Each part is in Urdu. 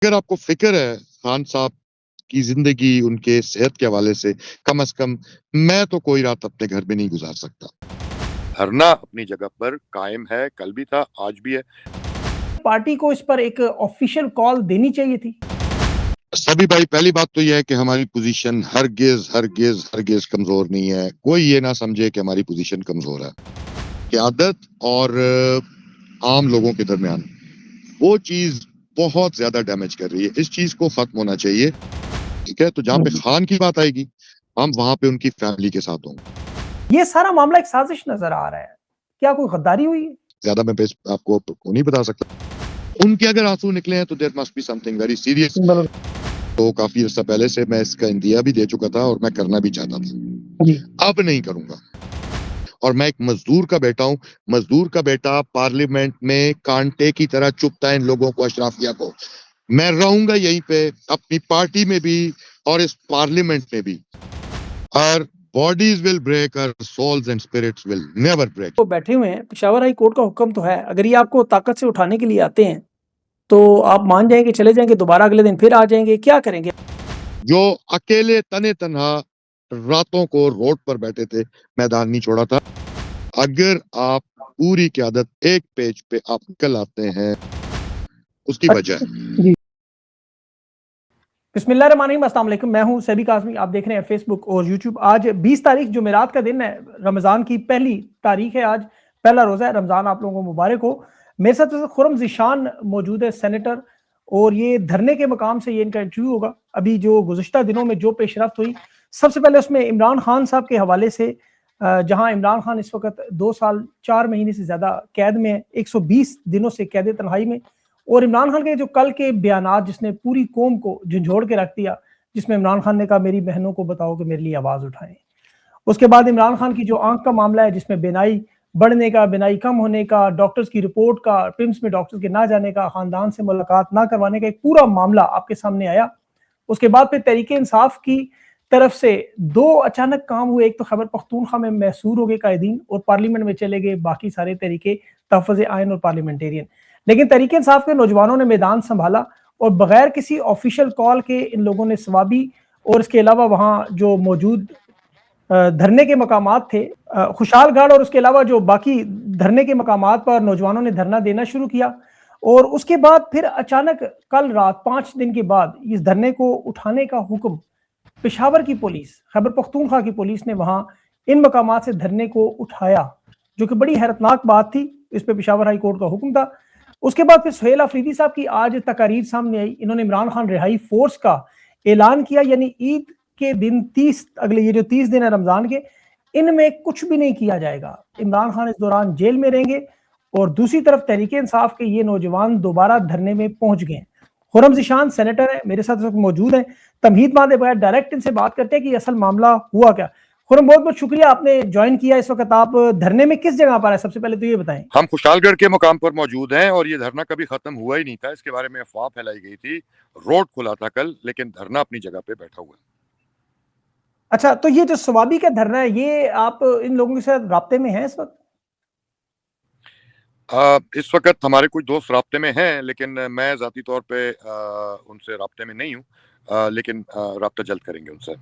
اگر آپ کو فکر ہے خان صاحب کی زندگی ان کے صحت کے حوالے سے، کم از کم میں تو کوئی رات اپنے گھر میں نہیں گزار سکتا۔ دھرنا اپنی جگہ پر قائم ہے، کل بھی تھا، آج بھی ہے۔ پارٹی کو اس پر ایک آفیشیل کال دینی چاہیے تھی۔ سبھی بھائی، پہلی بات تو یہ ہے کہ ہماری پوزیشن ہرگز کمزور نہیں ہے۔ کوئی یہ نہ سمجھے کہ ہماری پوزیشن کمزور ہے۔ قیادت اور عام لوگوں کے درمیان وہ چیز بہت زیادہ ڈیمیج کر رہی ہے۔ اس چیز کو ختم ہونا چاہیے، ٹھیک ہے؟ تو جہاں پہ خان کی بات آئے گی، ہم وہاں پہ ان کی فیملی کے ساتھ ہوں گے۔ یہ سارا معاملہ ایک سازش نظر آ رہا ہے، کیا کوئی غداری ہوئی ہے؟ زیادہ میں آپ کو نہیں بتا سکتا۔ ان کے اگر آنسو نکلے ہیں تو there must be something very serious. تو کافی عرصہ پہلے سے میں اس کا اندیا بھی دے چکا تھا اور میں کرنا بھی چاہتا تھا، اب نہیں کروں گا۔ اور میں ایک مزدور کا بیٹا ہوں، مزدور کا بیٹا پارلیمنٹ میں کانٹے کی طرح چپتا ہے ان لوگوں کو، اشرافیہ کو۔ میں رہوں گا یہیں پہ، اپنی پارٹی میں بھی اور اس پارلیمنٹ میں بھی۔ اور باڈیز ول بریک اور souls and spirits will never break. وہ بیٹھے ہوئے ہیں، پشاور ہائی کورٹ کا حکم تو ہے، اگر یہ آپ کو طاقت سے اٹھانے کے لیے آتے ہیں تو آپ مان جائیں گے، چلے جائیں گے، دوبارہ اگلے دن پھر آ جائیں گے، کیا کریں گے؟ جو اکیلے تنے تنہا راتوں کو روڈ پر بیٹھے تھے، میدان نہیں چھوڑا تھا۔ اگر آپ پوری قیادت ایک پیج پہ آپ نکل آتے ہیں، اس کی وجہ ہے۔ جی، بسم اللہ الرحمن الرحیم، السلام علیکم، میں ہوں سیبی قاسمی، آپ دیکھ رہے ہیں فیس بک اور یوٹیوب۔ آج 20 تاریخ جمعرات کا دن ہے، رمضان کی پہلی تاریخ ہے، آج پہلا روزہ ہے رمضان، آپ لوگوں کو مبارک ہو۔ میرے ساتھ خرم ذیشان موجود ہے، سینیٹر، اور یہ دھرنے کے مقام سے یہ ان کا انٹرویو ہوگا۔ ابھی جو گزشتہ دنوں میں جو پیش رفت ہوئی، سب سے پہلے اس میں عمران خان صاحب کے حوالے سے، جہاں عمران خان اس وقت 2 سال 4 مہینے سے زیادہ قید میں ہے، 120 دنوں سے قید تنہائی میں، اور عمران خان کے جو کل کے بیانات جس نے پوری قوم کو جھنجھوڑ کے رکھ دیا، جس میں عمران خان نے کہا میری بہنوں کو بتاؤ کہ میرے لیے آواز اٹھائیں۔ اس کے بعد عمران خان کی جو آنکھ کا معاملہ ہے، جس میں بینائی بڑھنے کا، بینائی کم ہونے کا، ڈاکٹرز کی رپورٹ کا، ٹرمز میں ڈاکٹرز کے نہ جانے کا، خاندان سے ملاقات نہ کروانے کا، ایک پورا معاملہ آپ کے سامنے آیا۔ اس کے بعد پھر تحریک انصاف کی طرف سے 2 اچانک کام ہوئے، ایک تو خیبر پختونخوا میں محصور ہو گئے قائدین اور پارلیمنٹ میں چلے گئے باقی سارے طریقے تحفظ آئین اور پارلیمنٹیرین، لیکن تحریک انصاف کے نوجوانوں نے میدان سنبھالا اور بغیر کسی آفیشیل کال کے ان لوگوں نے ثوابی اور اس کے علاوہ وہاں جو موجود دھرنے کے مقامات تھے، خوشحال گڑھ اور اس کے علاوہ جو باقی دھرنے کے مقامات پر نوجوانوں نے دھرنا دینا شروع کیا، اور اس کے بعد پھر اچانک کل رات 5 دن کے بعد اس دھرنے کو اٹھانے کا حکم پشاور کی پولیس، خیبر پختونخوا کی پولیس نے وہاں ان مقامات سے دھرنے کو اٹھایا، جو کہ بڑی حیرتناک بات تھی۔ اس پہ پشاور ہائی کورٹ کا حکم تھا۔ اس کے بعد پھر سہیل آفریدی صاحب کی آج تقاریر سامنے آئی، انہوں نے عمران خان رہائی فورس کا اعلان کیا، یعنی عید کے دن 30 اگلے یہ جو 30 دن ہے رمضان کے، ان میں کچھ بھی نہیں کیا جائے گا، عمران خان اس دوران جیل میں رہیں گے، اور دوسری طرف تحریک انصاف کے یہ نوجوان دوبارہ دھرنے میں پہنچ گئے ہیں۔ خرم ذیشان سینیٹر ہے، میرے ساتھ اس وقت موجود ہیں، تمہید باندھے بغیر ڈائریکٹ ان سے بات کرتے ہیں کہ اصل معاملہ ہوا کیا۔ خرم، بہت بہت شکریہ، آپ نے جوائن کیا۔ اس وقت آپ دھرنے میں کس جگہ پر ہیں؟ سب سے پہلے تو یہ بتائیں۔ ہم خوشحال گڑھ کے مقام پر موجود ہیں اور یہ دھرنا کبھی ختم ہوا ہی نہیں تھا، اس کے بارے میں افواہ پھیلائی گئی تھی۔ روڈ کھلا تھا کل، لیکن دھرنا اپنی جگہ پہ بیٹھا ہوا ہے۔ اچھا، تو یہ جو ثوابی کا دھرنا ہے، یہ آپ ان لوگوں کے ساتھ رابطے میں ہیں اس وقت؟ اس وقت ہمارے کچھ دوست رابطے میں ہیں، لیکن میں ذاتی طور پہ ان سے رابطے میں نہیں ہوں، لیکن رابطہ جلد کریں گے ان سے۔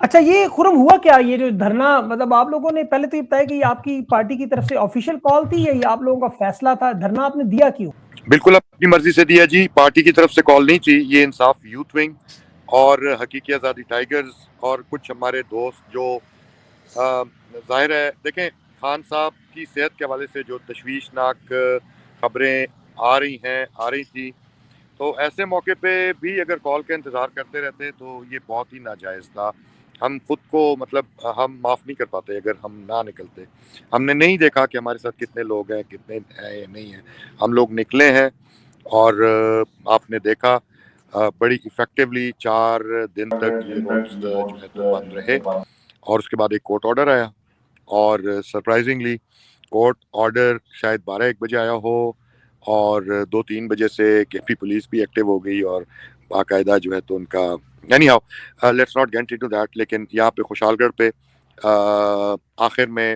اچھا، یہ خرم ہوا کیا؟ یہ جو دھرنا، مطلب آپ لوگوں نے پہلے تو یہ بتایا کہ یہ آپ کی پارٹی کی طرف سے آفیشیل کال تھی یا یہ آپ لوگوں کا فیصلہ تھا؟ دھرنا آپ نے دیا کیوں؟ بالکل اپنی مرضی سے دیا جی، پارٹی کی طرف سے کال نہیں تھی۔ یہ انصاف یوتھ ونگ اور حقیقی آزادی ٹائیگرز اور کچھ ہمارے دوست جو ظاہر ہے، دیکھیں خان صاحب کی صحت کے حوالے سے جو تشویشناک خبریں آ رہی تھی، تو ایسے موقع پہ بھی اگر کال کا انتظار کرتے رہتے تو یہ بہت ہی ناجائز تھا۔ ہم خود کو مطلب ہم معاف نہیں کر پاتے اگر ہم نہ نکلتے۔ ہم نے نہیں دیکھا کہ ہمارے ساتھ کتنے لوگ ہیں، کتنے ہیں یا نہیں ہیں، ہم لوگ نکلے ہیں اور آپ نے دیکھا بڑی ایفیکٹولی 4 دن تک یہ روڈز جو ہے تو بند رہے، اور اس کے بعد ایک کورٹ آرڈر آیا، اور سرپرائزنگلی کورٹ آرڈر شاید 12-1 بجے آیا ہو، اور 2-3 بجے سے کیپی پولیس بھی ایکٹیو ہو گئی اور باقاعدہ جو ہے تو ان کا anyhow let's not get into that. لیکن یہاں پہ خوشحال گڑھ پہ آخر میں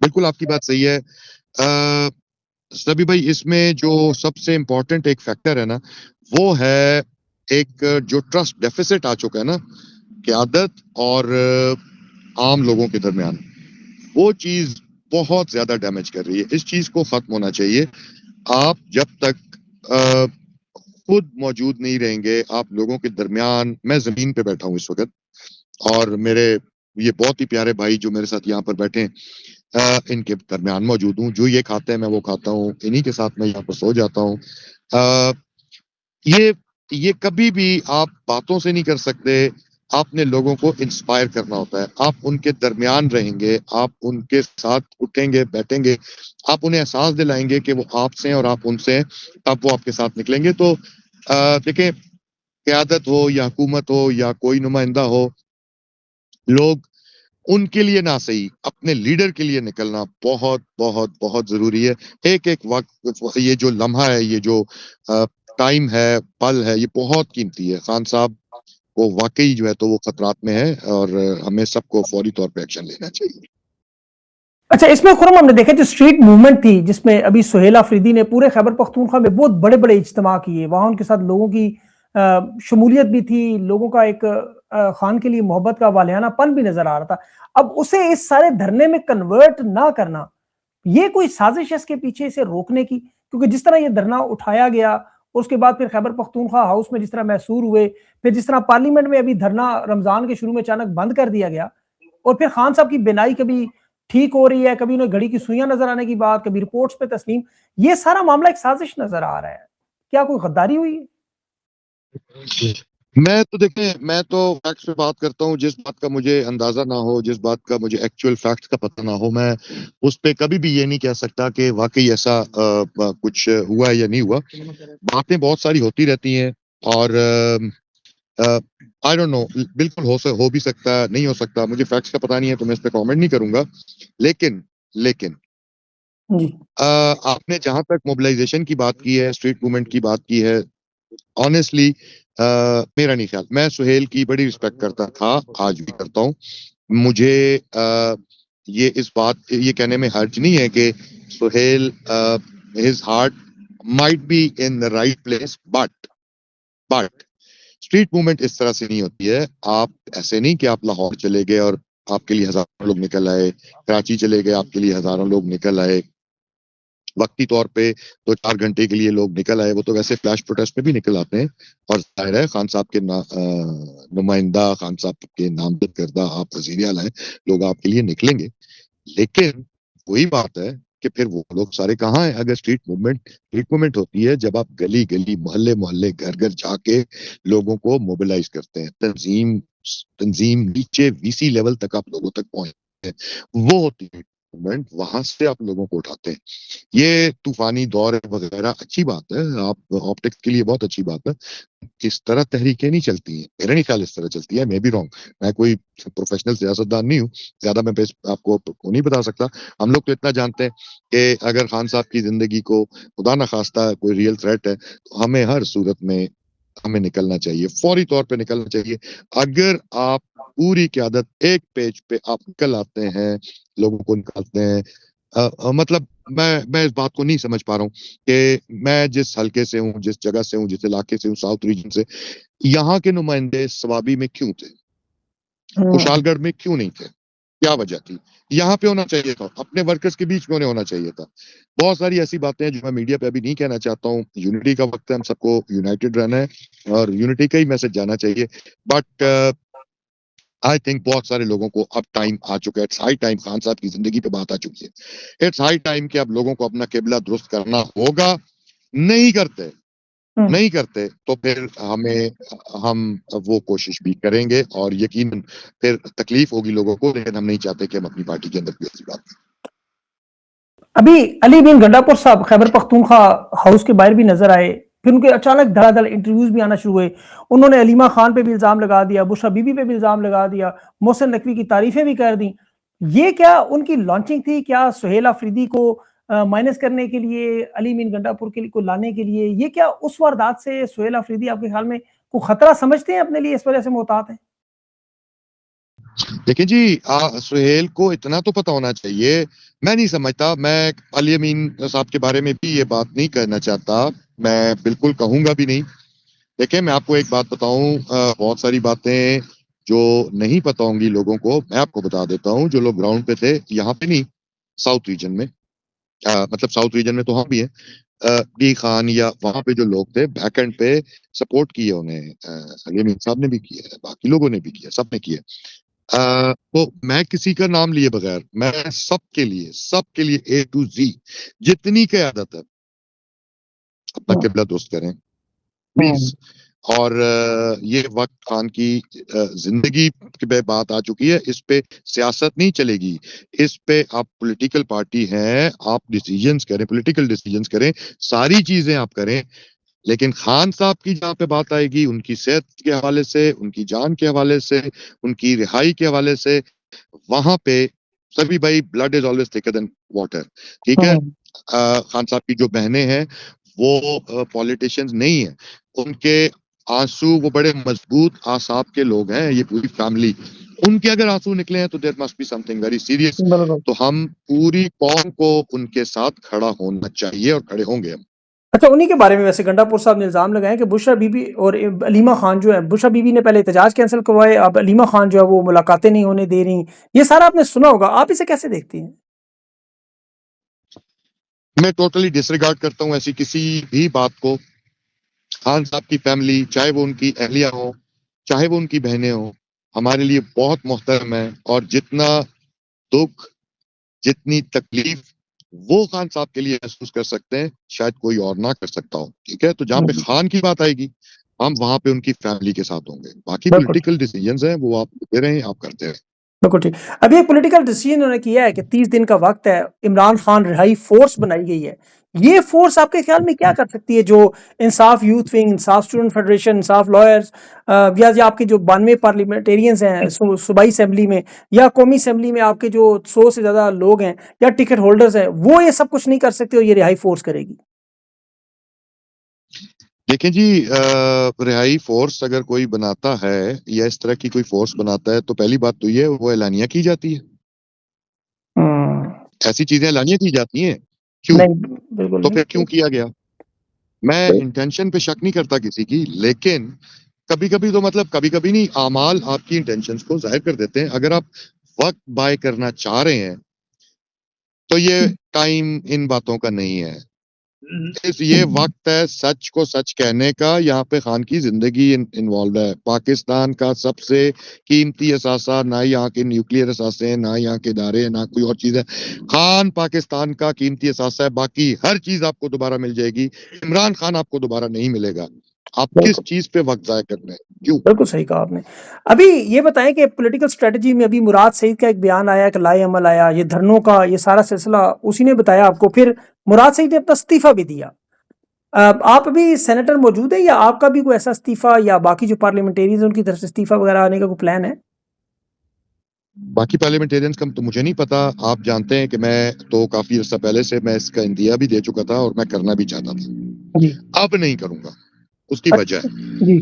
بالکل آپ کی بات صحیح ہے سبھی بھائی. اس میں جو سب سے امپورٹنٹ ایک فیکٹر ہے نا وہ ہے ایک جو ٹرسٹ ڈیفیسٹ آ چکا ہے نا قیادت اور عام لوگوں کے درمیان, وہ چیز بہت زیادہ ڈیمیج کر رہی ہے. اس چیز کو ختم ہونا چاہیے. آپ جب تک خود موجود نہیں رہیں گے آپ لوگوں کے درمیان, میں زمین پہ بیٹھا ہوں اس وقت اور میرے یہ بہت ہی پیارے بھائی جو میرے ساتھ یہاں پر بیٹھے ہیں ان کے درمیان موجود ہوں, جو یہ کھاتے ہیں میں وہ کھاتا ہوں, انہی کے ساتھ میں یہاں پر سو جاتا ہوں. یہ کبھی بھی آپ باتوں سے نہیں کر سکتے, آپ نے لوگوں کو انسپائر کرنا ہوتا ہے. آپ ان کے درمیان رہیں گے, آپ ان کے ساتھ اٹھیں گے بیٹھیں گے, آپ انہیں احساس دلائیں گے کہ وہ آپ سے ہیں اور آپ ان سے ہیں, تب وہ آپ کے ساتھ نکلیں گے. تو دیکھیں قیادت ہو یا حکومت ہو یا کوئی نمائندہ ہو, لوگ ان کے لیے نہ صحیح اپنے لیڈر کے لیے نکلنا بہت بہت بہت ضروری ہے. ایک ایک وقت, یہ جو لمحہ ہے, یہ جو ٹائم ہے, پل ہے, یہ بہت قیمتی ہے. خان صاحب وہ واقعی جو ہے تو وہ خطرات میں ہے اور ہمیں سب کو فوری طور پہ ایکشن لینا چاہیے. اچھا, اس میں خرم ہم نے دیکھا جو اسٹریٹ موومنٹ تھی جس میں ابھی سہیل آفریدی نے پورے خیبر پختونخوا میں بہت بڑے بڑے اجتماع کیے, وہاں ان کے ساتھ لوگوں کی شمولیت بھی تھی, لوگوں کا ایک خان کے لیے محبت کا والیانہ پن بھی نظر آ رہا تھا. اب اسے اس سارے دھرنے میں کنورٹ نہ کرنا, یہ کوئی سازش ہے اس کے پیچھے اسے روکنے کی؟ کیونکہ جس طرح یہ دھرنا اٹھایا گیا, اس کے بعد پھر خیبر پختونخوا ہاؤس میں جس طرح محصور ہوئے, پھر جس طرح پارلیمنٹ میں ابھی دھرنا رمضان کے شروع میں اچانک بند کر دیا گیا, اور پھر خان صاحب کی بینائی کبھی ٹھیک ہو رہی ہے, کبھی انہیں گھڑی کی سوئیاں نظر آنے کی بات, کبھی رپورٹس پہ تسلیم, یہ سارا معاملہ ایک سازش نظر آ رہا ہے. کیا کوئی غداری ہوئی ہے؟ میں تو دیکھیں, میں تو فیکٹس پہ بات کرتا ہوں. جس بات کا مجھے اندازہ نہ ہو, جس بات کا مجھے ایکچوئل فیکٹس کا پتہ نہ ہو, میں اس پہ کبھی بھی یہ نہیں کہہ سکتا کہ واقعی ایسا کچھ ہوا ہے یا نہیں ہوا. باتیں بہت ساری ہوتی رہتی ہیں اور آئی ڈونٹ نو, بالکل ہو بھی سکتا ہے, نہیں ہو سکتا, مجھے فیکٹس کا پتہ نہیں ہے تو میں اس پہ کامنٹ نہیں کروں گا. لیکن جی آپ نے جہاں تک موبلائزیشن کی بات کی ہے, اسٹریٹ موومنٹ کی بات کی ہے, آنیسٹلی میرا نہیں خیال, میں سہیل کی بڑی رسپیکٹ کرتا تھا, آج بھی کرتا ہوں. مجھے یہ اس بات یہ کہنے میں حرج نہیں ہے کہ Suhail his heart might be in the right place, but street movement اس طرح سے نہیں ہوتی ہے. آپ ایسے نہیں کہ آپ لاہور چلے گئے اور آپ کے لیے ہزاروں لوگ نکل آئے, کراچی چلے گئے آپ کے لیے ہزاروں لوگ نکل آئے, وقتی طور پہ 2-4 گھنٹے کے لیے لوگ نکل آئے. وہ تو ویسے فلیش پروٹیسٹ میں بھی نکل آتے ہیں, اور ظاہر ہے خان صاحب کے نمائندہ, خان صاحب کے نامزد کردہ آپ وزیر اعلیٰ ہیں, لوگ آپ کے لیے نکلیں گے. لیکن وہی بات ہے کہ پھر وہ لوگ سارے کہاں ہیں؟ اگر اسٹریٹ موومنٹ ہوتی ہے جب آپ گلی گلی محلے گھر گھر جا کے لوگوں کو موبلائز کرتے ہیں, تنظیم نیچے وی سی لیول تک آپ لوگوں تک پہنچتے ہیں, وہ ہوتی ہے موومنٹ, وہاں سے آپ لوگوں کو اٹھاتے ہیں. یہ طوفانی دور وغیرہ اچھی بات ہے, آپ آپٹکس کے لیے بہت اچھی بات ہے. اس طرح تحریکیں نہیں چلتی ہیں, میرا نہیں خیال اس طرح چلتی ہے. میں بھی رانگ, میں کوئی پروفیشنل سیاستدان نہیں ہوں, زیادہ میں آپ کو نہیں بتا سکتا. ہم لوگ تو اتنا جانتے ہیں کہ اگر خان صاحب کی زندگی کو خدا نخواستہ کوئی ریئل تھریٹ ہے تو ہمیں ہر صورت میں ہمیں نکلنا چاہیے, فوری طور پہ نکلنا چاہیے. اگر آپ پوری قیادت ایک پیج پہ آپ نکل آتے ہیں, لوگوں کو نکالتے ہیں, مطلب میں اس بات کو نہیں سمجھ پا رہا ہوں کہ میں جس حلقے سے ہوں, جس جگہ سے ہوں, جس علاقے سے ہوں, ساؤتھ ریجن سے, یہاں کے نمائندے سوابی میں کیوں تھے, خوشحال گڑھ میں کیوں نہیں تھے, کیا وجہ تھی؟ یہاں پہ ہونا چاہیے تھا, اپنے ورکرز کے بیچ میں انہیں ہونا چاہیے تھا. بہت ساری ایسی باتیں ہیں جو میں میڈیا پہ ابھی نہیں کہنا چاہتا ہوں. یونٹی کا وقت ہے, ہم سب کو یونائٹڈ رہنا ہے اور یونٹی کا ہی میسج جانا چاہیے. بٹ آئی تھنک بہت سارے لوگوں کو اب ٹائم آ چکا ہے, اٹس ہائی ٹائم. خان صاحب کی زندگی پہ بات آ چکی ہے, اٹس ہائی ٹائم کہ اب لوگوں کو اپنا قبلہ درست کرنا ہوگا. نہیں کرتے تو پھر ہم وہ کوشش بھی کریں گے, اور یقیناً پھر تکلیف ہوگی لوگوں کو, لیکن ہم نہیں چاہتے کہ ہم اپنی پارٹی کے اندر کوئی ایسی بات کریں. ابھی علی بن گنڈاپور صاحب خیبر پختونخوا ہاؤس کے باہر بھی نظر آئے, پھر ان کے اچانک دھڑا دھڑ انٹرویوز بھی آنا شروع ہوئے. انہوں نے علیمہ خان پہ بھی الزام لگا دیا, بشرا بی بی پہ بھی الزام لگا دیا, محسن نقوی کی تعریفیں بھی کر دیں. یہ کیا ان کی لانچنگ تھی؟ کیا سہیل آفریدی کو مائنس کرنے کے لیے, علی بن گنڈاپور کو لانے کے لیے؟ یہ کیا اس واردات سے سہیل آفریدی آپ کے خیال میں کوئی خطرہ سمجھتے ہیں اپنے لیے, اس وجہ سے محتاط ہیں؟ دیکھیں جی سہیل کو اتنا تو پتہ ہونا چاہیے. میں نہیں سمجھتا, میں علی امین صاحب کے بارے میں بھی یہ بات نہیں کہنا چاہتا, میں بالکل کہوں گا بھی نہیں. دیکھیں میں آپ کو ایک بات بتاؤں, بہت ساری باتیں جو نہیں پتہ ہوں گی لوگوں کو, میں آپ کو بتا دیتا ہوں. جو لوگ گراؤنڈ پہ تھے, یہاں پہ نہیں, ساؤتھ ریجن میں, مطلب ساؤتھ ریجن میں تو ہم بھی ہیں, ڈی خان یا وہاں پہ جو لوگ تھے بیک اینڈ پہ سپورٹ کیے انہیں, علی امین صاحب نے بھی کیا ہے, باقی لوگوں نے بھی کیا, سب نے کیا. تو میں کسی کا نام لیے بغیر, میں سب کے لیے اے ٹو زی جتنی قیادت ہے اپنا قبلہ درست کریں پلیز. اور یہ وقت خان کی زندگی پہ بات آ چکی ہے, اس پہ سیاست نہیں چلے گی, اس پہ آپ پولیٹیکل پارٹی ہیں, آپ ڈیسیجنز کریں, پولیٹیکل ڈیسیجنز کریں, ساری چیزیں آپ کریں. لیکن خان صاحب کی جہاں پہ بات آئے گی, ان کی صحت کے حوالے سے, ان کی جان کے حوالے سے, ان کی رہائی کے حوالے سے, وہاں پہ سبھی بھائی blood is always thicker than water. ٹھیک ہے, خان صاحب کی جو بہنیں ہیں وہ پولیٹیشینز نہیں ہیں, ان کے آنسو وہ بڑے مضبوط اعصاب کے لوگ ہیں, یہ پوری فیملی, ان کے اگر آنسو نکلے ہیں تو there must be something very serious. تو ہم پوری قوم کو ان کے ساتھ کھڑا ہونا چاہیے, اور کھڑے ہوں گے ہم. اچھا, انہی کے بارے میں ویسے گنڈا پور صاحب نے الزام لگائے کہ بشرا بی بی اور علیمہ خان جو ہے, بشرا بی بی نے پہلے احتجاج کینسل کروائے, اب علیمہ خان جو ہے وہ ملاقاتیں نہیں ہونے دے رہی. یہ سارا آپ نے سنا ہوگا, آپ اسے کیسے دیکھتی ہیں؟ میں ٹوٹلی ڈس ریگارڈ کرتا ہوں ایسی کسی بھی بات کو. خان صاحب کی فیملی, چاہے وہ ان کی اہلیہ ہو, چاہے وہ ان کی بہنیں ہوں, ہمارے لیے بہت محترم ہے, اور جتنا دکھ, جتنی تکلیف وہ خان صاحب کے لیے محسوس کر سکتے ہیں, شاید کوئی اور نہ کر سکتا ہو. ٹھیک ہے, تو جہاں پہ خان کی بات آئے گی, ہم وہاں پہ ان کی فیملی کے ساتھ ہوں گے. باقی بالکل پولیٹیکل ڈیسیجنز ہیں وہ آپ لیتے رہیں, آپ کرتے رہیں. بالکل ٹھیک. ابھی ایک پولیٹیکل ڈیسیجن انہوں نے کیا ہے کہ 30 دن کا وقت ہے, عمران خان رہائی فورس بنائی گئی ہے. یہ فورس آپ کے خیال میں کیا کر سکتی ہے؟ جو انصاف یوتھ ونگ, انصاف اسٹوڈنٹ فیڈریشن, انصاف لائرز, یا آپ کے جو 92 پارلیمنٹیرینز ہیں صوبائی اسمبلی میں, یا قومی اسمبلی میں آپ کے جو 100 سے زیادہ لوگ ہیں, یا ٹکٹ ہولڈرز ہیں, وہ یہ سب کچھ نہیں کر سکتے اور یہ رہائی فورس کرے گی؟ دیکھیں جی, رہائی فورس اگر کوئی بناتا ہے یا اس طرح کی کوئی فورس بناتا ہے, تو پہلی بات تو یہ وہ اعلانیہ کی جاتی ہے. ایسی چیزیں اعلانیہ کی جاتی ہیں کیوں؟ نہیں, بالکل تو پھر کیوں نہیں. کیا گیا؟ میں انٹینشن پہ شک نہیں کرتا کسی کی, لیکن کبھی کبھی تو مطلب کبھی کبھی نہیں, اعمال آپ کی انٹینشنز کو ظاہر کر دیتے ہیں. اگر آپ وقت بائے کرنا چاہ رہے ہیں تو یہ ٹائم ان باتوں کا نہیں ہے. یہ وقت ہے سچ کو سچ کہنے کا. یہاں پہ خان کی زندگی انوالو ہے. پاکستان کا سب سے قیمتی اثاثہ نہ یہاں کے نیوکلیئر اثاثے ہیں, نہ یہاں کے ادارے ہیں, نہ کوئی اور چیز ہے. خان پاکستان کا قیمتی اثاثہ ہے. باقی ہر چیز آپ کو دوبارہ مل جائے گی, عمران خان آپ کو دوبارہ نہیں ملے گا. آپ کس چیز پہ وقت ضائع کر رہے ہیں, کیوں؟ بالکل صحیح کہا آپ نے. ابھی یہ بتائیں کہ پولیٹیکل اسٹریٹجی میں ابھی مراد سعید کا ایک بیان آیا کہ لائے عمل آیا, یہ دھرنوں کا یہ سارا سلسلہ اسی نے بتایا آپ کو, پھر مراد سعید نے اپنا استعفیٰ بھی دیا. آپ ابھی سینیٹر موجود ہے, یا آپ کا بھی کوئی ایسا استعفیٰ, یا باقی جو پارلیمنٹیرینز ان کی طرف سے استعفیٰ وغیرہ آنے کا کوئی پلان ہے؟ باقی پارلیمنٹیرینز کا تو مجھے نہیں پتا. آپ جانتے ہیں کہ میں تو کافی عرصہ پہلے سے میں اس کا اندیا بھی دے چکا تھا, اور میں کرنا بھی چاہتا تھا. جی اب نہیں کروں گا. اس کی وجہ ہے, جی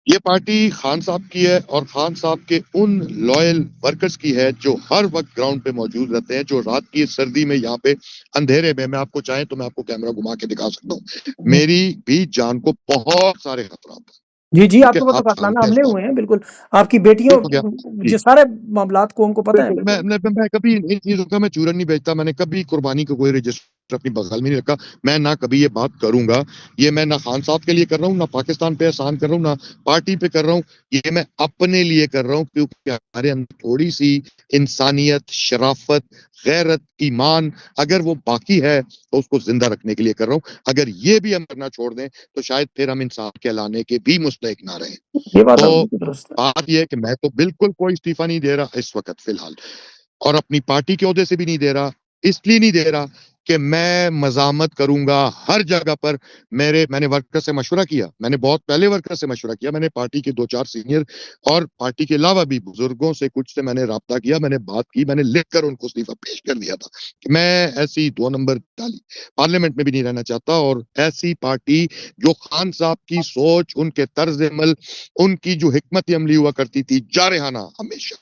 یہ پارٹی خان صاحب کی ہے, اور خان صاحب کے ان لائل ورکرز کی ہے جو ہر وقت گراؤنڈ پہ موجود رہتے ہیں, جو رات کی سردی میں یہاں پہ اندھیرے میں آپ کو چاہیں تو میں آپ کو کیمرہ گھما کے دکھا سکتا ہوں, میری بھی جان کو بہت سارے خطرات ہیں. جی جی, آپ کہ کے پاس تو آپ قاتلانہ جانتے ہیں اس حملے بات ہوئے ہیں, بالکل آپ کی بیٹیوں, ہو گیا جی. یہ سارے معاملات کو ان کو پتہ ہے. بالکل, میں کبھی ان چیزوں کا میں چورن نہیں بیچتا. میں نے کبھی قربانی کا کوئی رجسٹر اپنی بغل میں نہیں رکھا. میں نہ کبھی یہ بات کروں گا. یہ میں نہ خان صاحب کے لیے کر رہا ہوں, نہ پاکستان پہ احسان کر رہا ہوں, نہ پارٹی پہ کر رہا ہوں. یہ میں اپنے لیے کر رہا ہوں, کیونکہ ہمارے اندر تھوڑی سی انسانیت, شرافت, غیرت, ایمان اگر وہ باقی ہے تو اس کو زندہ رکھنے کے لیے کر رہا ہوں. اگر یہ بھی ہم کرنا چھوڑ دیں تو شاید پھر ہم انصاف کہلانے کے بھی مستحق نہ رہیں. یہ بات تو درست ہے. بات یہ ہے کہ میں تو بالکل کوئی استعفیٰ نہیں دے رہا اس وقت فی الحال, اور اپنی پارٹی کے عہدے سے بھی نہیں دے رہا, اس لیے نہیں دے رہا کہ میں مزاحمت کروں گا ہر جگہ پر. میں نے ورکر سے مشورہ کیا, میں نے بہت پہلے ورکر سے مشورہ کیا, میں نے پارٹی کے 2-4 سینئر اور پارٹی کے علاوہ بھی بزرگوں سے کچھ سے میں نے رابطہ کیا, میں نے بات کی, میں نے لکھ کر ان کو استعفیٰ پیش کر دیا تھا کہ میں ایسی 2 نمبر ڈالی پارلیمنٹ میں بھی نہیں رہنا چاہتا, اور ایسی پارٹی جو خان صاحب کی سوچ, ان کے طرز عمل, ان کی جو حکمت عملی ہوا کرتی تھی جارحانہ ہمیشہ,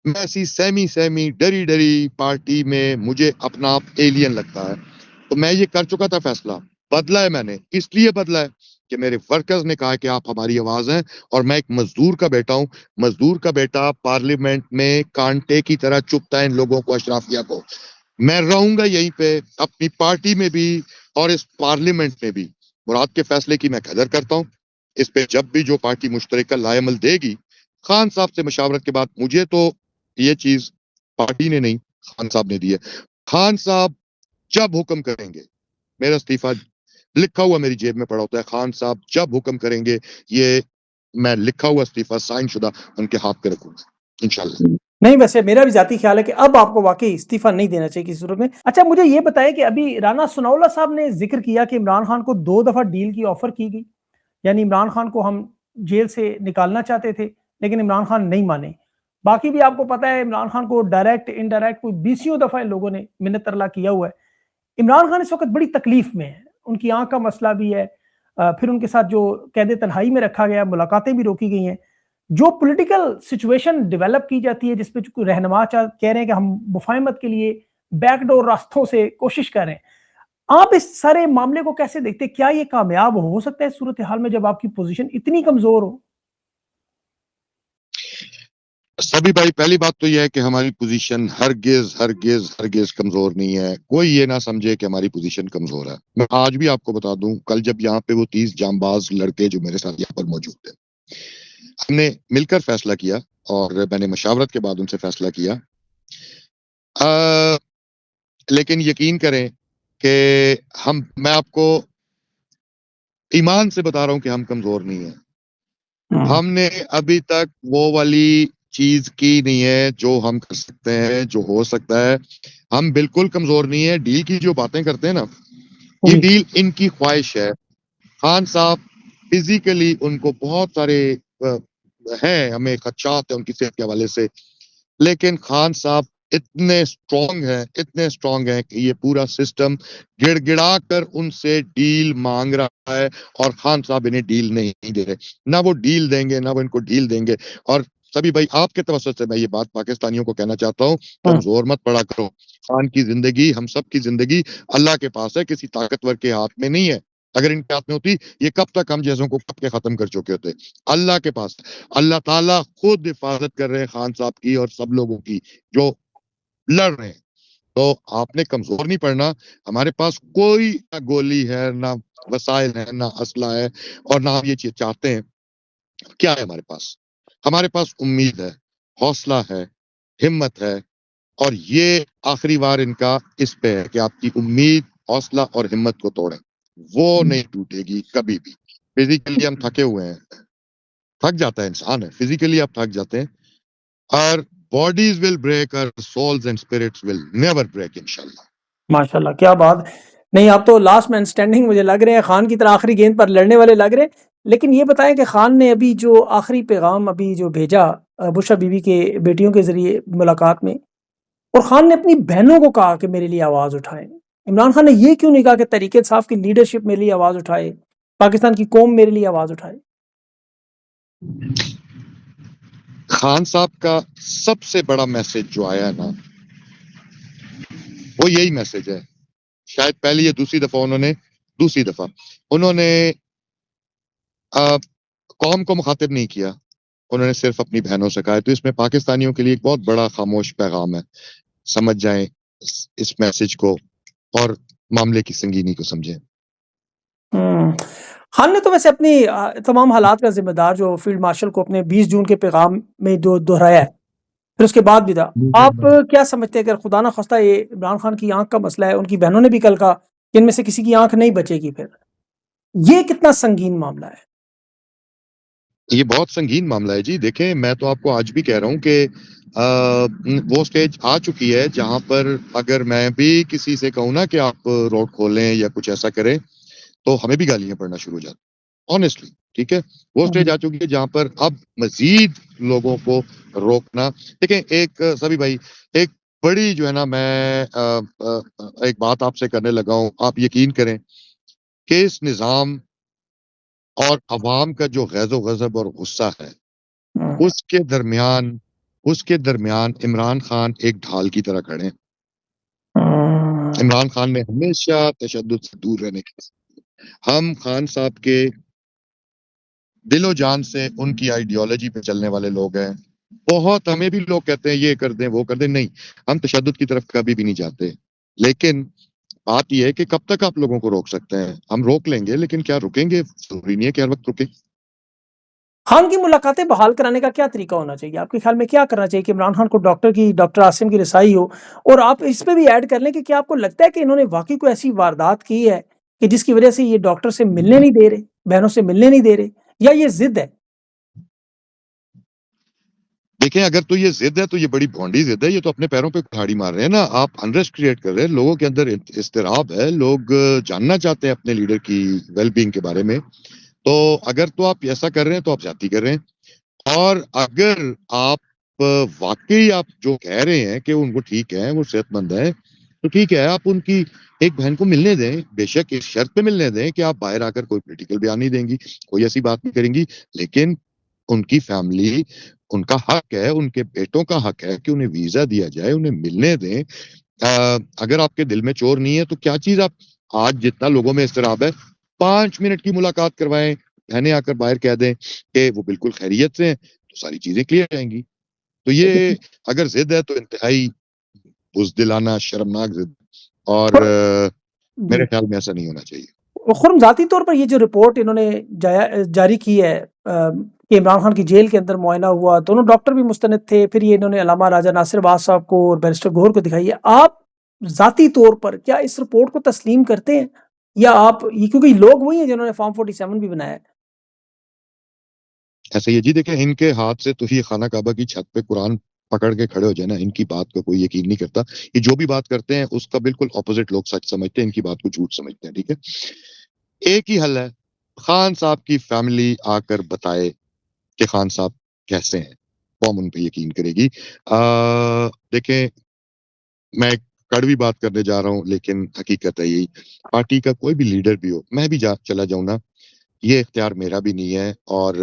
میں ایسی سہمی ڈری ڈری پارٹی میں مجھے اپنا آپ ایلین لگتا ہے. تو میں یہ کر چکا تھا فیصلہ, بدلا ہے میں نے, اس لیے بدلا ہے کہ میرے ورکرز نے کہا کہ آپ ہماری آواز ہیں, اور میں ایک مزدور کا بیٹا ہوں. مزدور کا بیٹا پارلیمنٹ میں کانٹے کی طرح چپتا ہے ان لوگوں کو, اشرافیہ کو. میں رہوں گا یہیں پہ, اپنی پارٹی میں بھی اور اس پارلیمنٹ میں بھی. مراد کے فیصلے کی میں قدر کرتا ہوں. اس پہ جب بھی جو پارٹی مشترکہ لائے عمل دے گی, خان صاحب سے مشاورت کے بعد, مجھے تو یہ چیز پارٹی نے نہیں خان صاحب نے دی ہے. خان صاحب جب حکم کریں گے, میرا استعفیٰ لکھا ہوا میری جیب میں پڑا ہوتا ہے, خان صاحب جب حکم کریں گے یہ میں لکھا ہوا استعفیٰ سائن شدہ ان کے ہاتھ پہ رکھوں گا انشاءاللہ. نہیں, ویسے میرا بھی ذاتی خیال ہے کہ اب آپ کو واقعی استعفیٰ نہیں دینا چاہیے کسی صورت میں. اچھا مجھے یہ بتائیں کہ ابھی رانا ثناء اللہ صاحب نے ذکر کیا کہ عمران خان کو 2 دفعہ ڈیل کی آفر کی گئی, یعنی عمران خان کو ہم جیل سے نکالنا چاہتے تھے لیکن عمران خان نہیں مانے. باقی بھی آپ کو پتا ہے عمران خان کو ڈائریکٹ انڈائریکٹ کوئی 20 دفعہ ان لوگوں نے منت ترلا کیا ہوا ہے. عمران خان اس وقت بڑی تکلیف میں ہے, ان کی آنکھ کا مسئلہ بھی ہے, پھر ان کے ساتھ جو قید تنہائی میں رکھا گیا, ملاقاتیں بھی روکی گئی ہیں. جو پولیٹیکل سچویشن ڈیولپ کی جاتی ہے جس پہ کوئی رہنما کہہ رہے ہیں کہ ہم مفاہمت کے لیے بیک ڈور راستوں سے کوشش کر رہے ہیں, آپ اس سارے معاملے کو کیسے دیکھتے ہیں؟ کیا یہ کامیاب ہو سکتا ہے اس صورتحال میں جب آپ کی پوزیشن اتنی کمزور ہو؟ سبھی بھائی, پہلی بات تو یہ ہے کہ ہماری پوزیشن ہرگز کمزور نہیں ہے. کوئی یہ نہ سمجھے کہ ہماری پوزیشن کمزور ہے. میں آج بھی آپ کو بتا دوں, کل جب یہاں پہ وہ 30 جانباز لڑکے جو میرے ساتھ یہاں پر موجود تھے, ہم نے مل کر فیصلہ کیا اور میں نے مشاورت کے بعد ان سے فیصلہ کیا. لیکن یقین کریں کہ میں آپ کو ایمان سے بتا رہا ہوں کہ ہم کمزور نہیں ہیں. ہم نے ابھی تک وہ والی چیز کی نہیں ہے جو ہم کر سکتے ہیں, جو ہو سکتا ہے. ہم بالکل کمزور نہیں ہیں. ڈیل کی جو باتیں کرتے ہیں نا, یہ ڈیل ان کی خواہش ہے. خان صاحب فزیکلی ان کو بہت سارے ہیں, ہمیں خدشات ہیں ان کی صحت کے حوالے سے, لیکن خان صاحب اتنے اسٹرانگ ہیں کہ یہ پورا سسٹم گڑ گڑا کر ان سے ڈیل مانگ رہا ہے, اور خان صاحب انہیں ڈیل نہیں دے رہے. نہ وہ ڈیل دیں گے, نہ وہ ان کو ڈیل دیں گے. اور سبھی بھائی, آپ کے توسط سے میں یہ بات پاکستانیوں کو کہنا چاہتا ہوں, کمزور مت پڑا کرو. خان کی زندگی, ہم سب کی زندگی اللہ کے پاس ہے, کسی طاقتور کے ہاتھ میں نہیں ہے. اگر ان کے ہاتھ میں ہوتی, یہ کب تک ہم جیسوں کو کب کے ختم کر چکے ہوتے. اللہ کے پاس, اللہ تعالیٰ خود حفاظت کر رہے ہیں خان صاحب کی اور سب لوگوں کی جو لڑ رہے ہیں. تو آپ نے کمزور نہیں پڑنا. ہمارے پاس کوئی نہ گولی ہے, نہ وسائل ہے, نہ اسلحہ ہے, اور نہ ہم یہ چیز چاہتے ہیں. کیا ہے ہمارے پاس امید ہے, حوصلہ ہے, ہمت ہے, اور یہ آخری بار ان کا اس پہ ہے کہ آپ کی امید, حوصلہ اور ہمت کو توڑیں. وہ نہیں ٹوٹے گی کبھی بھی. فزیکلی ہم تھکے ہوئے ہیں, تھک جاتا ہے انسان, ہے فزیکلی آپ تھک جاتے ہیں. اور bodies will break, our souls and spirits will never break انشاءاللہ. ماشاءاللہ, کیا بات. نہیں, آپ تو لاسٹ مین سٹینڈنگ مجھے لگ رہے ہیں, خان کی طرح آخری گیند پر لڑنے والے لگ رہے ہیں. لیکن یہ بتائیں کہ خان نے ابھی جو آخری پیغام ابھی جو بھیجا بشرا بیوی کے بیٹیوں کے ذریعے ملاقات میں, اور خان نے اپنی بہنوں کو کہا کہ میرے لیے آواز اٹھائیں. عمران خان نے یہ کیوں نہیں کہا کہ تحریک انصاف کی لیڈرشپ میرے لیے آواز اٹھائے, پاکستان کی قوم میرے لیے آواز اٹھائے؟ خان صاحب کا سب سے بڑا میسج جو آیا ہے نا, وہ یہی میسج ہے. شاید پہلی یا دوسری دفعہ انہوں نے قوم کو مخاطب نہیں کیا, انہوں نے صرف اپنی بہنوں سے کہا ہے. تو اس میں پاکستانیوں کے لیے ایک بہت بڑا خاموش پیغام ہے. سمجھ جائیں اس میسج کو اور معاملے کی سنگینی کو سمجھیں. خان نے تو ویسے اپنی تمام حالات کا ذمہ دار جو فیلڈ مارشل کو اپنے 20 جون کے پیغام میں جو دہرایا ہے, پھر اس کے بعد بھی تھا. آپ کیا سمجھتے ہیں, اگر خدا نہ خواستہ یہ عمران خان کی آنکھ کا مسئلہ ہے, ان کی بہنوں نے بھی کل کہا کہ ان میں سے کسی کی آنکھ نہیں بچے گی, پھر یہ کتنا سنگین معاملہ ہے؟ یہ بہت سنگین معاملہ ہے جی. دیکھیں میں تو آپ کو آج بھی کہہ رہا ہوں کہ وہ سٹیج آ چکی ہے جہاں پر اگر میں بھی کسی سے کہوں نا کہ آپ روڈ کھولیں یا کچھ ایسا کریں تو ہمیں بھی گالیاں پڑنا شروع ہو جاتی آنیسٹلی. ٹھیک ہے, وہ سٹیج آ چکی ہے جہاں پر اب مزید لوگوں کو روکنا. دیکھیں ایک سبھی بھائی, ایک بڑی جو ہے نا, میں ایک بات آپ سے کرنے لگا ہوں, آپ یقین کریں کہ اس نظام اور عوام کا جو غیظ و غضب اور غصہ ہے اس کے درمیان عمران خان ایک ڈھال کی طرح کھڑے ہیں. عمران خان نے ہمیشہ تشدد سے دور رہنے کی, ہم خان صاحب کے دل و جان سے ان کی آئیڈیالوجی پہ چلنے والے لوگ ہیں. بہت ہمیں بھی لوگ کہتے ہیں یہ کر دیں وہ کر دیں, نہیں, ہم تشدد کی طرف کبھی بھی نہیں جاتے. لیکن بات یہ ہے کہ کب تک آپ لوگوں کو روک سکتے ہیں؟ ہم روک لیں گے, لیکن کیا رکیں گے؟ ضروری نہیں ہے کہ ہر وقت رکیں. خان کی ملاقاتیں بحال کرانے کا کیا طریقہ ہونا چاہیے آپ کے خیال میں؟ کیا کرنا چاہیے کہ عمران خان کو ڈاکٹر عاصم کی رسائی ہو؟ اور آپ اس پہ بھی ایڈ کر لیں کہ کیا آپ کو لگتا ہے کہ انہوں نے واقعی کوئی ایسی واردات کی ہے کہ جس کی وجہ سے یہ ڈاکٹر سے ملنے نہیں دے رہے, بہنوں سے ملنے نہیں دے رہے, یا یہ ضد ہے؟ دیکھیں اگر تو یہ ضد ہے تو یہ بڑی بھونڈی ضد ہے, یہ تو اپنے پیروں پہ کھاڑی مار رہے ہیں نا. آپ انریسٹ کریٹ کر رہے ہیں, لوگوں کے اندر اضطراب ہے, لوگ جاننا چاہتے ہیں اپنے لیڈر کی ویل بینگ کے بارے میں. تو اگر تو آپ ایسا کر رہے ہیں تو آپ زیادتی کر رہے ہیں. اور اگر آپ واقعی آپ جو کہہ رہے ہیں کہ ان کو ٹھیک ہے, وہ صحت مند ہے, تو ٹھیک ہے, آپ ان کی ایک بہن کو ملنے دیں, بے شک اس شرط پہ ملنے دیں کہ آپ باہر آ کر کوئی پولیٹیکل بیان نہیں دیں گی, کوئی ایسی بات نہیں کریں گی, لیکن ان کی فیملی, ان کا حق ہے, ان کے بیٹوں کا حق ہے کہ انہیں ویزا دیا جائے, انہیں ملنے دیں. اگر آپ کے دل میں چور نہیں ہے تو کیا چیز آپ آج جتنا لوگوں میں اضطراب ہے 5 منٹ کی ملاقات کروائیں, بہنیں آ کر باہر کہہ دیں کہ وہ بالکل خیریت سے ہیں, تو ساری چیزیں کلیئر جائیں گی. تو یہ اگر ضد ہے تو انتہائی بزدلانہ شرمناک ضد, اور میرے خیال میں ایسا نہیں ہونا چاہیے. خرم ذاتی طور پر یہ جو رپورٹ انہوں نے جاری کی ہے کہ عمران خان کی جیل کے اندر معائنہ ہوا, دونوں ڈاکٹر بھی مستند تھے, پھر یہ انہوں نے علامہ راجہ ناصر باز صاحب کو اور بیرسٹر گوہر کو دکھائی ہے, آپ ذاتی طور پر کیا اس رپورٹ کو تسلیم کرتے ہیں, یا آپ یہ, کیونکہ لوگ وہی ہیں جنہوں نے فارم 47 بھی بنایا ہے؟ ایسا یہ جی, دیکھیں ان کے ہاتھ سے تو یہ خانہ کعبہ کی چھت پہ قرآن پکڑ کے کھڑے ہو جائے نا, ان کی بات کو کوئی یقین نہیں کرتا. یہ جو بھی بات کرتے ہیں اس کا بالکل اپوزٹ لوگ سچ سمجھتے ہیں, ان کی بات کو جھوٹ سمجھتے ہیں. ٹھیک ہے, ایک ہی حل ہے, خان صاحب کی فیملی آ کر بتائے کہ خان صاحب کیسے ہیں, قوم ان پہ یقین کرے گی. دیکھیں میں کڑوی بات کرنے جا رہا ہوں, لیکن حقیقت ہے یہی, پارٹی کا کوئی بھی لیڈر بھی ہو, میں بھی چلا جاؤں نا, یہ اختیار میرا بھی نہیں ہے, اور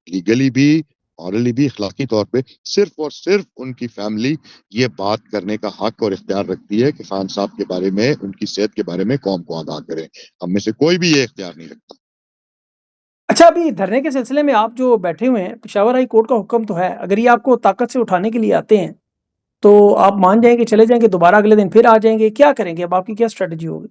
لیگلی بھی, مورلی بھی, اخلاقی طور پہ صرف اور صرف ان کی فیملی یہ بات کرنے کا حق اور اختیار رکھتی ہے کہ خان صاحب کے بارے میں, ان کی صحت کے بارے میں قوم کو آگاہ کریں. ہم میں سے کوئی بھی یہ اختیار نہیں رکھتا. اچھا, ابھی دھرنے کے سلسلے میں آپ جو بیٹھے ہوئے ہیں, پشاور ہائی کورٹ کا حکم تو ہے, اگر یہ آپ کو طاقت سے اٹھانے کے لیے آتے ہیں تو آپ مان جائیں گے, چلے جائیں گے, دوبارہ اگلے دن پھر آ جائیں گے, کیا کریں گے اب, آپ کی کیا اسٹریٹجی ہوگی؟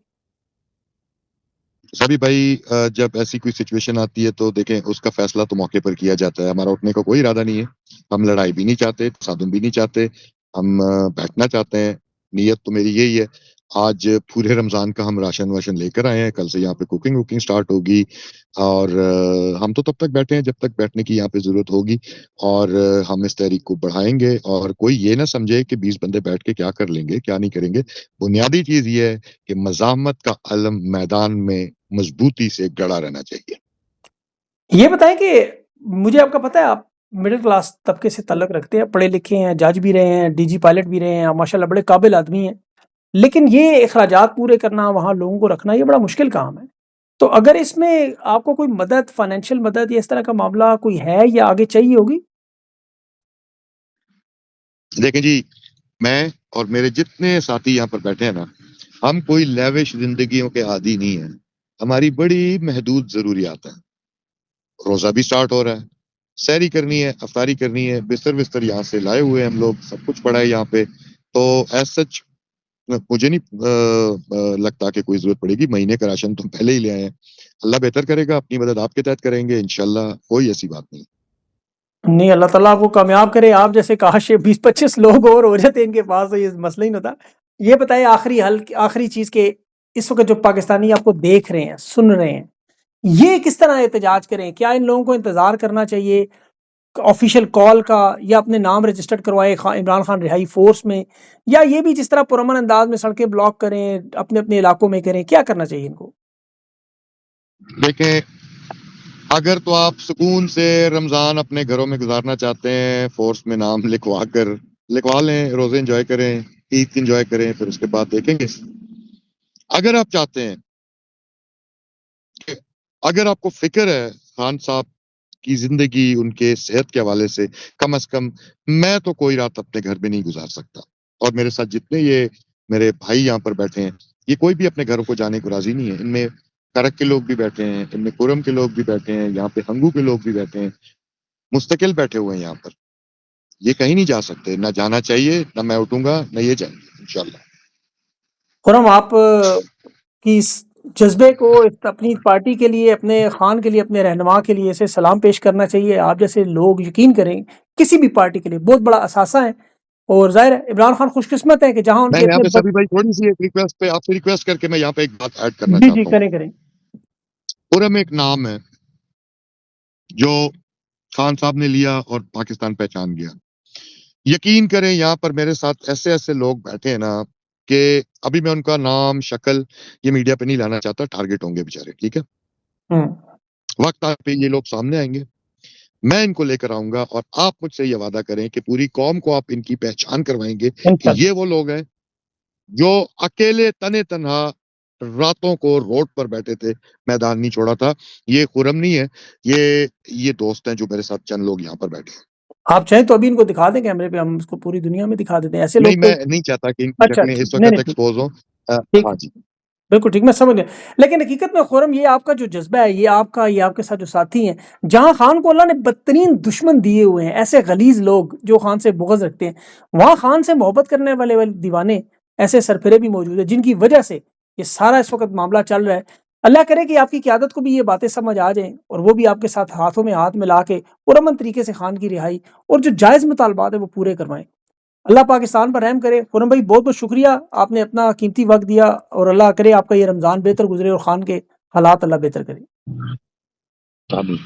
سبھی بھائی, جب ایسی کوئی سچویشن آتی ہے تو دیکھیں اس کا فیصلہ تو موقع پر کیا جاتا ہے. ہمارا اٹھنے کا کوئی ارادہ نہیں ہے, ہم لڑائی بھی نہیں چاہتے, تصادم بھی نہیں چاہتے, ہم بیٹھنا چاہتے ہیں. نیت تو میری یہی ہے. آج پورے رمضان کا ہم راشن واشن لے کر آئے ہیں, کل سے یہاں پہ کوکنگ وکنگ سٹارٹ ہوگی, اور ہم تو تب تک بیٹھے ہیں جب تک بیٹھنے کی یہاں پہ ضرورت ہوگی, اور ہم اس تحریک کو بڑھائیں گے. اور کوئی یہ نہ سمجھے کہ 20 بندے بیٹھ کے کیا کر لیں گے, کیا نہیں کریں گے. بنیادی چیز یہ ہے کہ مزاحمت کا علم میدان میں مضبوطی سے گڑا رہنا چاہیے. یہ بتائیں کہ مجھے آپ کا پتہ ہے, آپ مڈل کلاس طبقے سے تعلق رکھتے ہیں, پڑھے لکھے ہیں, جج بھی رہے ہیں, ڈی جی پائلٹ بھی رہے ہیں, ماشاء اللہ بڑے قابل آدمی ہیں, لیکن یہ اخراجات پورے کرنا, وہاں لوگوں کو رکھنا, یہ بڑا مشکل کام ہے. تو اگر اس میں آپ کو کوئی مدد, فائنینشیل مدد یا اس طرح کا معاملہ کوئی ہے یا آگے چاہیے ہوگی؟ دیکھیں جی, میں اور میرے جتنے ساتھی یہاں پر بیٹھے ہیں نا, ہم کوئی لیوش زندگیوں کے عادی نہیں ہیں. ہماری بڑی محدود ضروریات ہیں. روزہ بھی سٹارٹ ہو رہا ہے, سحری کرنی ہے, افطاری کرنی ہے, بستر یہاں سے لائے ہوئے ہیں ہم لوگ, سب کچھ پڑا ہے یہاں پہ. تو ایز سچ مجھے نہیں لگتا کہ کوئی ضرورت پڑے گی. مہینے کا راشن تو پہلے ہی لے آئے ہیں. اللہ بہتر کرے گا, اپنی مدد آپ کے تحت کریں گے انشاءاللہ, کوئی ایسی بات نہیں. نہیں, اللہ تعالیٰ آپ کو کامیاب کرے. آپ جیسے کاش 20-25 لوگ اور ہو جاتے ان کے پاس, تو یہ مسئلہ ہی نہ ہوتا. یہ بتائیں آخری چیز, کہ اس وقت جو پاکستانی آپ کو دیکھ رہے ہیں, سن رہے ہیں, یہ کس طرح احتجاج کریں؟ کیا ان لوگوں کو انتظار کرنا چاہیے آفیشیل کال کا، یا اپنے نام رجسٹرڈ کروائے عمران خان رہائی فورس میں، یا یہ بھی جس طرح پرامن انداز میں سڑکیں بلاک کریں اپنے اپنے علاقوں میں کریں؟ کیا کرنا چاہیے ان کو؟ دیکھیں، اگر تو آپ سکون سے رمضان اپنے گھروں میں گزارنا چاہتے ہیں، فورس میں نام لکھوا لیں، روزے انجوائے کریں، عید انجوائے کریں، پھر اس کے بعد دیکھیں گے۔ اگر آپ چاہتے ہیں کہ اگر آپ کو فکر ہے خان صاحب کی زندگی، ان کے صحت کے حوالے سے، کم از کم میں تو کوئی رات اپنے گھر میں نہیں گزار سکتا، اور میرے ساتھ جتنے یہ میرے بھائی یہاں پر بیٹھے ہیں، یہ کوئی بھی اپنے گھروں کو جانے کو راضی نہیں ہے۔ ان میں کرک کے لوگ بھی بیٹھے ہیں، ان میں کرم کے لوگ بھی بیٹھے ہیں، یہاں پہ ہنگو کے لوگ بھی بیٹھے ہیں، مستقل بیٹھے ہوئے ہیں یہاں پر۔ یہ کہیں نہیں جا سکتے، نہ جانا چاہیے، نہ میں اٹھوں گا، نہ یہ جائیں گے انشاءاللہ۔ خرم، آپ کی اس جذبے کو اپنی پارٹی کے لیے، اپنے خان کے لیے، اپنے رہنما کے لیے اسے سلام پیش کرنا چاہیے۔ آپ جیسے لوگ یقین کریں کسی بھی پارٹی کے لیے بہت بڑا اثاثہ ہے، اور ظاہر ہے عمران خان خوش قسمت ہے کہ جہاں ان میں کے یہاں پہ اتنے سبھی بھائی تھوڑی سی ایک ریکویسٹ پہ آپ سے ریکویسٹ کر کے میں یہاں پہ ایک بات ایڈ کرنا جی چاہتا ہوں۔ کریں کریں۔ خرم ایک نام ہے جو خان صاحب نے لیا اور پاکستان پہچان گیا۔ یقین کریں یہاں پر میرے ساتھ ایسے ایسے لوگ بیٹھے ہیں نا کہ ابھی میں ان کا نام شکل یہ میڈیا پہ نہیں لانا چاہتا، ٹارگٹ ہوں گے بےچارے، ٹھیک ہے؟ وقت آنے پہ یہ لوگ سامنے آئیں گے، میں ان کو لے کر آؤں گا، اور آپ مجھ سے یہ وعدہ کریں کہ پوری قوم کو آپ ان کی پہچان کروائیں گے کہ یہ وہ لوگ ہیں جو اکیلے تنے تنہا راتوں کو روڈ پر بیٹھے تھے، میدان نہیں چھوڑا تھا۔ یہ خرم نہیں ہے، یہ دوست ہیں جو میرے ساتھ چند لوگ یہاں پر بیٹھے ہیں۔ آپ چاہیں تو ابھی ان کو دکھا دیں کیمرے پہ، ہم اس کو پوری دنیا میں دکھا دیتے ہیں، ایسے لوگ نہیں، تو۔ میں نہیں چاہتا کہ ان کی اچھا شکلیں ٹھیک، اس نہیں وقت نہیں ٹھیک ایکسپوز ہوں۔ ٹھیک ہاں ہے، جی، بالکل ٹھیک، میں سمجھ گیا۔ لیکن حقیقت میں خرم، یہ آپ کا جو جذبہ ہے، یہ آپ کا، یہ آپ کے ساتھ جو ساتھی ہیں، جہاں خان کو اللہ نے بدترین دشمن دیے ہوئے ہیں، ایسے غلیظ لوگ جو خان سے بغض رکھتے ہیں، وہاں خان سے محبت کرنے والے دیوانے، ایسے سرفرے بھی موجود ہیں جن کی وجہ سے یہ سارا اس وقت معاملہ چل رہا ہے۔ اللہ کرے کہ آپ کی قیادت کو بھی یہ باتیں سمجھ آ جائیں، اور وہ بھی آپ کے ساتھ ہاتھوں میں ہاتھ ملا کے پرامن طریقے سے خان کی رہائی اور جو جائز مطالبات ہیں وہ پورے کروائیں۔ اللہ پاکستان پر رحم کرے۔ خرم بھائی بہت بہت شکریہ، آپ نے اپنا قیمتی وقت دیا، اور اللہ کرے آپ کا یہ رمضان بہتر گزرے اور خان کے حالات اللہ بہتر کرے۔ آمین۔